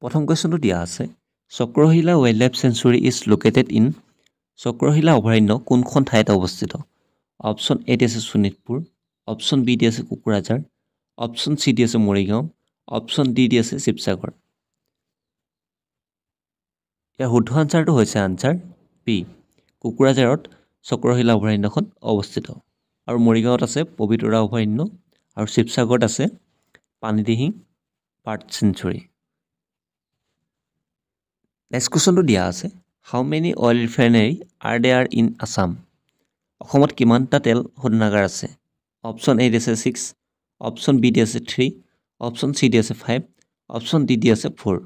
প্ৰথম কুৱেশ্যনটো দিয়া আছে Chakrashila wildlife sanctuary is located in Chakrashila অভয়াৰণ্য কোনখন ঠাইত অৱস্থিত অপশ্যন এ দি আছে শোণিতপুৰ অপশ্যন বি দি আছে কোকৰাঝাৰ অপশ্যন চি দি আছে মৰিগাঁও অপশ্যন ডি দি আছে শিৱসাগৰ ইয়াৰ শুদ্ধ আনচাৰটো হৈছে আনচাৰ বি কোকৰাঝাৰত চক্ৰশিলা অভয়াৰণ্যখন অৱস্থিত আৰু মৰিগাঁৱত আছে পবিতৰা অভয়াৰণ্য আৰু শিৱসাগৰত আছে পানীদিহিং বাৰ্ড চেঞ্চুৰী নেক্সট কুৱেশ্যনটো দিয়া আছে how many oil refinery are there in Assam অসমত কিমানটা তেল শোধনাগাৰ আছে অপশ্যন এ দি আছে 6 অপশ্যন বি দি আছে 3 অপশ্যন চি দি আছে 5 অপশ্যন ডি দি আছে 4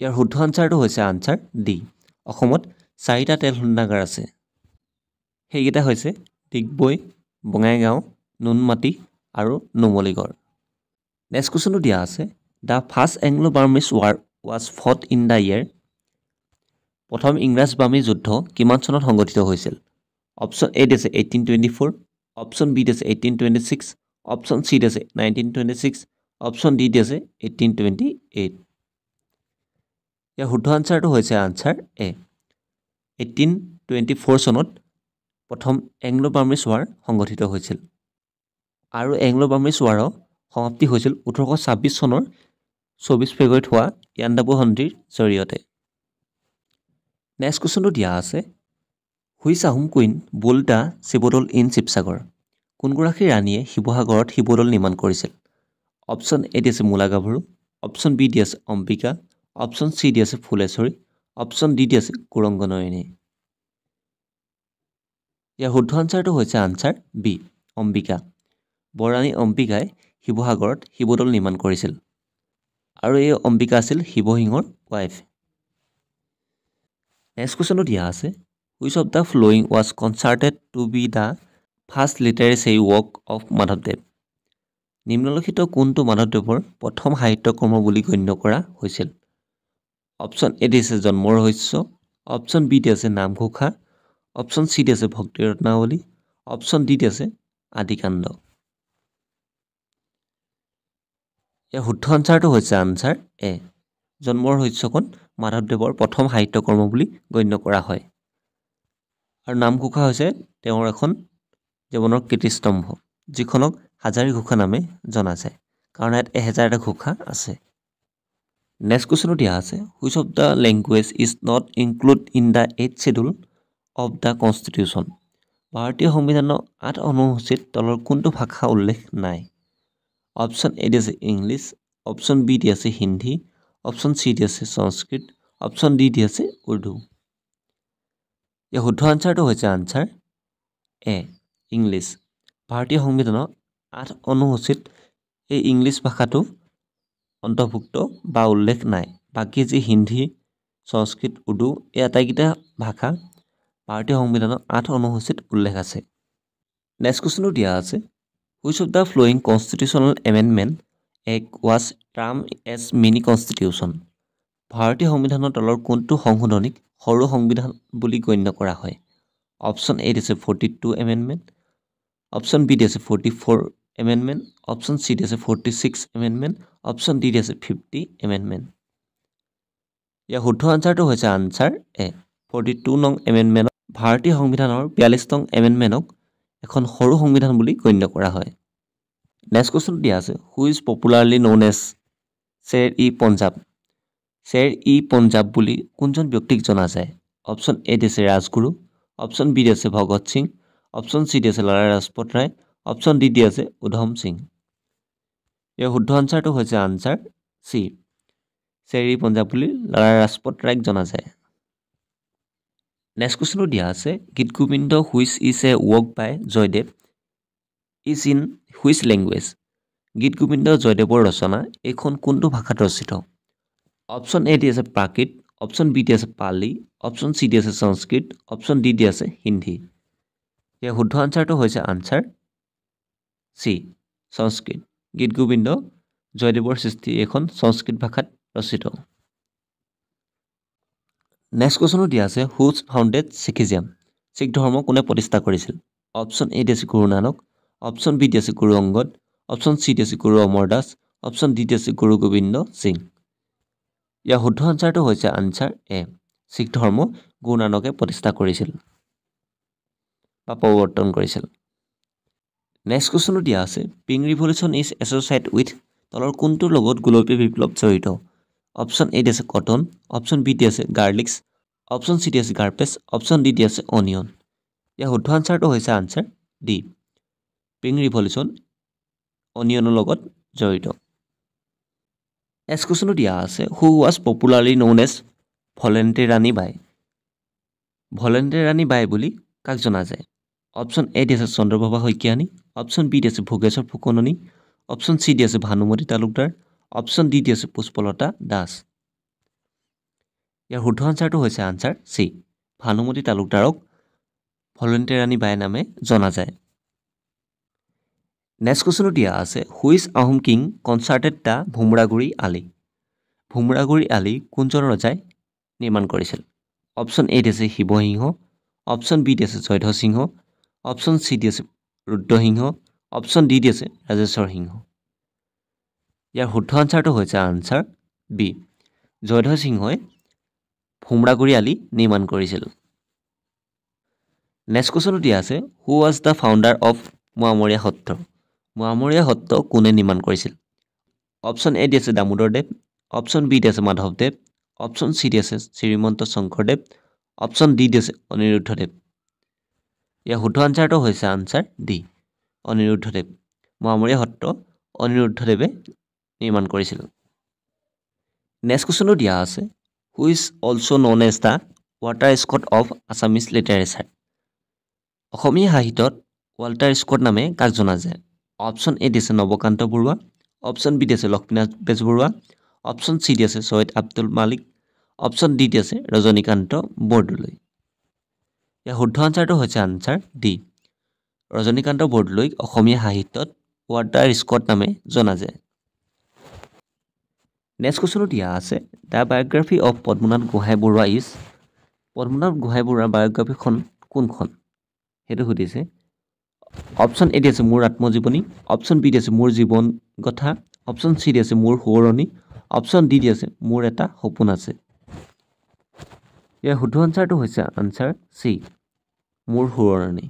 ইয়াৰ শুদ্ধ আনচাৰটো হৈছে আনচাৰ ডি অসমত 4টা তেল শোধনাগাৰ আছে সেইকেইটা হৈছে ডিগবৈ বঙাইগাঁও নুনমাটি আৰু নুমলীগড় নেক্সট কুৱেশ্যনটো দিয়া আছে the first Anglo Burmese war was fought in the year প্ৰথম ইংৰাজ বাৰ্মী যুদ্ধ কিমান চনত সংঘটিত হৈছিল অপশ্যন এ দি আছে 1824 অপশ্যন বি দি আছে 1826 অপশ্যন চি দি আছে 1926 অপশ্যন ডি দি আছে 1828 ইয়াৰ শুদ্ধ আনচাৰটো হৈছে আনচাৰ এ 1824 চনত প্ৰথম এংলো বাৰ্মিজ ৱাৰ সংঘটিত হৈছিল আৰু এংলো বাৰ্মিজ ৱাৰৰ সমাপ্তি হৈছিল 1826 চনৰ 24 ফেব্ৰুৱাৰীত হোৱা ইয়াণ্ডাবু সন্ধিৰ জৰিয়তে নেক্সট কুৱেশ্যনটো দিয়া আছে হুইচ আহোম কুইন বুল দ্য শিৱদৌল ইন শিৱসাগৰ কোনগৰাকী ৰাণীয়ে শিৱসাগৰত শিৱদৌল নিৰ্মাণ কৰিছিল অপশ্যন এ দি আছে মূলা গাভৰু অপশ্যন বি দি আছে অম্বিকা অপশ্যন চি দি আছে ফুলেশ্বৰী অপশ্যন ডি দি আছে কুৰংগনয়নী ইয়াৰ শুদ্ধ আনচাৰটো হৈছে আনচাৰ বি অম্বিকা বৰাণী অম্বিকাই শিৱসাগৰত শিৱদৌল নিৰ্মাণ কৰিছিল আৰু এই অম্বিকা আছিল শিৱসিংহৰ ৱাইফ নেক্সট কুৱেশ্যনটো দিয়া আছে which of the following was considered to be the first literary work of মাধৱদেৱ নিম্নলিখিত কোনটো মাধৱদেৱৰ প্ৰথম সাহিত্য কৰ্ম বুলি গণ্য কৰা হৈছিল অপশ্যন এ দি আছে জন্ম ৰহস্য অপশ্যন বি দি আছে নামঘোষা অপশ্যন চি দি আছে ভক্তি ৰত্নাৱলী অপশ্যন ডি দি আছে আদিকাণ্ড ইয়াৰ শুদ্ধ আনচাৰটো হৈছে আনচাৰ এ জন্ম ৰহস্যখন মাধৱদেৱৰ প্ৰথম সাহিত্য কৰ্ম বুলি গণ্য কৰা হয় আৰু নামঘোষা হৈছে তেওঁৰ এখন জীৱনৰ কীৰ্তিস্তম্ভ যিখনক হাজাৰী ঘোষা নামে জনা যায় কাৰণ ইয়াত 1000টা ঘোষা আছে নেক্সট কুৱেশ্যনটো দিয়া আছে which of the language is not include in the 8th schedule of the constitution ভাৰতীয় সংবিধানৰ 8 অনুসূচীত তলৰ কোনটো ভাষা উল্লেখ নাই অপশ্যন এ দি আছে ইংলিছ অপশ্যন বি দি আছে হিন্দী অপশ্যন চি দি আছে সংস্কৃত অপশ্যন ডি দি আছে উৰ্দু ইয়াৰ শুদ্ধ আনচাৰটো হৈছে আনচাৰ এ ইংলিছ ভাৰতীয় সংবিধানৰ 8 অনুসূচীত এই ইংলিছ ভাষাটো অন্তৰ্ভুক্ত বা উল্লেখ নাই বাকী যি হিন্দী সংস্কৃত উৰ্দু এই আটাইকেইটা ভাষা ভাৰতীয় সংবিধানৰ 8 অনুসূচীত উল্লেখ আছে নেক্সট কুৱেশ্যনটো দিয়া আছে which of the following constitutional amendment act was termed as mini constitution ভাৰতীয় সংবিধানৰ তলৰ কোনটো সংশোধনীক সৰু সংবিধান বুলি গণ্য কৰা হয় অপশ্যন এ দি আছে 42 এমেণ্ডমেণ্ট অপশ্যন বি দি আছে 44 এমেণ্ডমেণ্ট অপশ্যন চি দি আছে 46 এমেণ্ডমেণ্ট অপশ্যন ডি দি আছে 50 এমেণ্ডমেণ্ট ইয়াৰ শুদ্ধ আনচাৰটো হৈছে আনচাৰ এ 42 নং এমেণ্ডমেণ্ট ভাৰতীয় সংবিধানৰ 42 নং এমেণ্ডমেণ্টক এখন সৰু সংবিধান বুলি গণ্য কৰা হয় নেক্সট কুৱেশ্যন দিয়া আছে who is popularly known as Sher e Punjab Sher e Punjab বুলি কোনজন ব্যক্তিক জনা যায় অপশ্যন এ দি আছে ৰাজগুৰু অপশ্যন বি দি আছে ভগত সিং অপশ্যন চি দি আছে লালা ৰাজপথ ৰায় অপশ্যন ডি দি আছে উধম সিং ইয়াৰ শুদ্ধ আনচাৰটো হৈছে আনচাৰ চি শ্বেৰ ই পঞ্জাৱ বুলি লালা ৰাজপথ ৰায়ক জনা যায় নেক্সট কুৱেশ্যনটো দিয়া আছে Gita Govinda which is a work by Jayadeva is in which language Gita Govinda জয়দেৱৰ ৰচনা এইখন কোনটো ভাষাত ৰচিত অপশ্যন এ দি আছে প্ৰাকৃত অপশ্যন বি দি আছে পালি অপশ্যন চি দি আছে সংস্কৃত অপশ্যন ডি দি আছে হিন্দী ইয়াৰ শুদ্ধ আনচাৰটো হৈছে আনচাৰ চি সংস্কৃত গীত গোবিন্দ জয়দেৱৰ সৃষ্টি এখন সংস্কৃত ভাষাত ৰচিত নেক্সট কুৱেশ্যনো দিয়া আছে হুজ ফাউণ্ডেড শিখিজিয়াম শিখ ধৰ্ম কোনে প্ৰতিষ্ঠা কৰিছিল অপশ্যন এ দি আছে গুৰু নানক অপশ্যন বি দি আছে গুৰু অংগদ অপশ্যন চি দি আছে গুৰু অমৰ দাস অপশ্যন ডি আছে গুৰু গোবিন্দ সিং ইয়াৰ শুদ্ধ আনচাৰটো হৈছে আনচাৰ এ শিখ ধৰ্ম গুৰু নানকে প্ৰতিষ্ঠা কৰিছিল বা প্ৰৱৰ্তন কৰিছিল নেক্সট কুৱেশ্যনো দিয়া আছে pink revolution is associated with তলৰ কোনটোৰ লগত গোলপীয় বিপ্লৱ জড়িত অপশ্যন এ আছে কটন অপশ্যন বি আছে গাৰ্লিক্স অপশ্যন চি আছে গাৰ্পেছ অপশ্যন ডি আছে অনিয়ন ইয়াৰ শুদ্ধ আনচাৰটো হৈছে আনচাৰ ডি পিংক ৰিভলিউশ্যন অনিয়নৰ লগত জড়িত নেক্সট কুৱেশ্যনো দিয়া আছে who was popularly known as volunteer Rani Bai volunteer Rani Bai বুলি কাক জনা যায় অপশ্যন এ আছে চন্দ্ৰপ্ৰভা শইকীয়ানী অপশ্যন বি আছে ভোগেশ্বৰ ফুকননী অপশ্যন চি আছে ভানুমতী তালুকদাৰ অপশ্যন ডি আছে পুষ্পলতা দাস ইয়াৰ শুদ্ধ আনচাৰটো হৈছে আনচাৰ চি ভানুমতী তালুকদাৰক ভলেণ্টিয়াৰ ৰাণী বাই নামে জনা যায় নেক্সট কুৱেশ্যনো দিয়া আছে হুইচ আহোম কিং কনচাৰ্টেড দ্য ভুমৰাগুৰি আলি ভুমৰাগুৰি আলি কোনজন ৰজাই নিৰ্মাণ কৰিছিল অপশ্যন এ আছে শিৱসিংহ অপশ্যন বি আছে জয়ধ্বজ সিংহ অপশ্যন চি আছে ৰুদ্ৰসিংহ অপশ্যন ডি আছে ৰাজেশ্বৰ সিংহ ইয়াৰ শুদ্ধ আনচাৰটো হৈছে আনচাৰ বি জয়ধ্বজ সিংহই ভুমৰাগুৰি আলি নিৰ্মাণ কৰিছিল নেক্সট কুৱেশ্যনো দিয়া আছে who was the founder of Moamoria Satra Moamoria Satra কোনে নিৰ্মাণ কৰিছিল অপশ্যন এ আছে দামোদৰদেৱ অপশ্যন বি আছে মাধৱদেৱ অপশ্যন চি আছে শ্ৰীমন্ত শংকৰদেৱ অপশ্যন ডি আছে অনিৰুদ্ধদেৱ ইয়াৰ শুদ্ধ আনচাৰটো হৈছে আনচাৰ ডি অনিৰুদ্ধদেৱ মোৱামৰীয়া সত্ৰ অনিৰুদ্ধদেৱে নিৰ্মাণ কৰিছিল নেক্সট কুৱেশ্যনো দিয়া আছে which also' known as the Walter Scott of Assamese literature Asomiya সাহিত্যত ৱাল্টাৰ স্কট নামে কাক জনা যায় অপশ্যন এ আছে নৱকান্ত বৰুৱা অপশ্যন বি আছে লক্ষ্মীনাথ বেজবৰুৱা অপশ্যন চি আছে ছৈয়দ আব্দুল মালিক অপশ্যন ডি আছে ৰজনীকান্ত বৰদলৈ ইয়াৰ শুদ্ধ আনচাৰটো হৈছে আনচাৰ ডি ৰজনীকান্ত বৰদলৈক অসমীয়া সাহিত্যত ৱাটাৰ স্কট নামে জনা যায় নেক্সট কুৱেশ্যনো দিয়া আছে the biography of Padmanath Gohain Baruah is Padmanath Gohain বৰুৱাৰ বায়'গ্ৰাফিখন কোনখন সেইটো সুধিছে অপশ্যন এ আছে মোৰ আত্মজীৱনী অপশ্যন বি আছে মোৰ জীৱন কথা অপশ্যন চি আছে মোৰ সোঁৱৰণি অপশ্যন ডি আছে মোৰ এটা সপোন আছে ইয়াৰ শুদ্ধ আনচাৰটো হৈছে আনচাৰ চি মোৰ সোঁৱৰণি